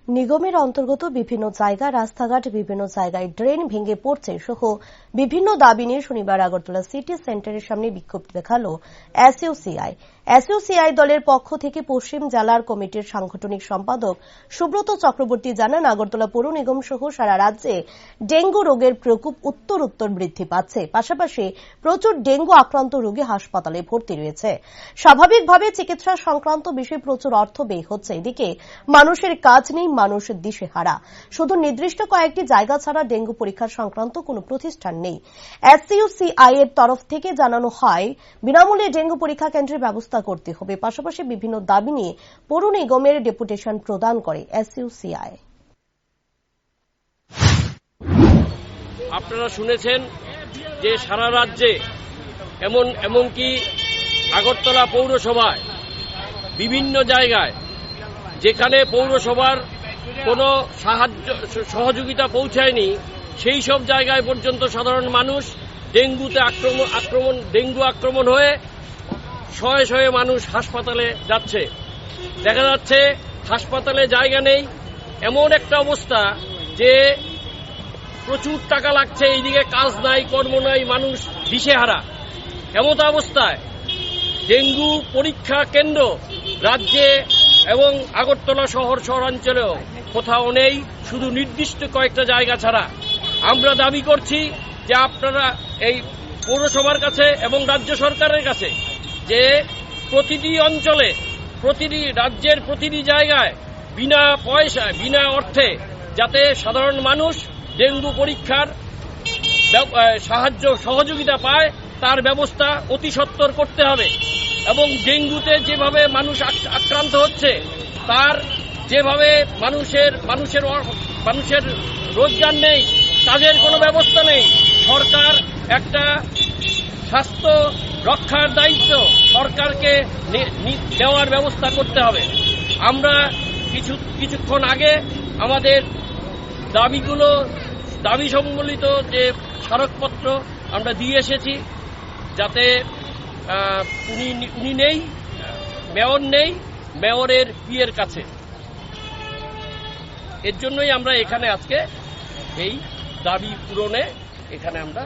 নিগমের অন্তর্গত বিভিন্ন জায়গা রাস্তাঘাট বিভিন্ন জায়গায় ড্রেন ভেঙে পড়ছে সহ বিভিন্ন দাবি নিয়ে শনিবার আগরতলা সিটি সেন্টারের সামনে বিক্ষোভ দেখালো এসইউসিআই দলের পক্ষ থেকে পশ্চিম জেলার কমিটির সাংগঠনিক সম্পাদক সুব্রত চক্রবর্তী জানান, আগরতলা পৌর নিগম সহ সারা রাজ্যে ডেঙ্গু রোগের প্রকোপ উত্তরোত্তর বৃদ্ধি পাচ্ছে। পাশাপাশি প্রচুর ডেঙ্গু আক্রান্ত রোগী হাসপাতালে ভর্তি রয়েছে। স্বাভাবিকভাবে চিকিৎসা সংক্রান্ত বিষয়ে প্রচুর অর্থ ব্যয় হচ্ছে। এদিকে মানুষের কাজ নেই, মানুষ দিশেহারা। শুধু নির্দিষ্ট কয়েকটি জায়গা ছাড়া ডেঙ্গু পরীক্ষা সংক্রান্ত কোনো প্রতিষ্ঠান নেই। এসইউসিআই এর তরফ থেকে জানানো হয়, বিনামূল্যে ডেঙ্গু পরীক্ষা কেন্দ্রের ব্যবস্থা করতে হবে। পাশাপাশি বিভিন্ন দাবি নিয়ে পৌর নিগমের ডেপুটেশন প্রদান করে এসইউসিআই। আপনারা শুনেছেন যে সারা রাজ্যে এমনকি আগরতলা পৌরসভায় বিভিন্ন জায়গায় যেখানে পৌরসভার কোনো সহযোগিতা পৌঁছায়নি, সেই সব জায়গায় পর্যন্ত সাধারণ মানুষ ডেঙ্গু আক্রমণ হয়ে শয়ে শয়ে মানুষ হাসপাতালে যাচ্ছে। দেখা যাচ্ছে হাসপাতালে জায়গা নেই, এমন একটা অবস্থা যে প্রচুর টাকা লাগছে, এইদিকে কাজ নাই, কর্ম নাই, মানুষ দিশেহারা। এমত অবস্থায় ডেঙ্গু পরীক্ষা কেন্দ্র রাজ্যে এবং আগরতলা শহরাঞ্চলেও কোথাও নেই, শুধু নির্দিষ্ট কয়েকটা জায়গা ছাড়া। আমরা দাবি করছি যে আপনারা এই পৌরসভার কাছে এবং রাজ্য সরকারের কাছে যে প্রতিটি অঞ্চলে রাজ্যের প্রতিটি জায়গায় বিনা পয়সায় বিনা অর্থে যাতে সাধারণ মানুষ ডেঙ্গু পরীক্ষার সহযোগিতা পায়, তার ব্যবস্থা অতি সত্বর করতে হবে। এবং ডেঙ্গুতে যেভাবে মানুষ আক্রান্ত হচ্ছে, তার যেভাবে মানুষের রোজগার নেই, কাজের কোনো ব্যবস্থা নেই, সরকার একটা স্বাস্থ্য রক্ষার দায়িত্ব সরকারকে দেওয়ার ব্যবস্থা করতে হবে। আমরা কিছুক্ষণ আগে আমাদের দাবি সম্বলিত যে স্মারকপত্র আমরা দিয়ে এসেছি, যাতে উনি নেই, মেয়র নেই, মেয়রের পিএর কাছে। এর জন্যই আমরা এখানে আজকে এই দাবি পূরণে এখানে আমরা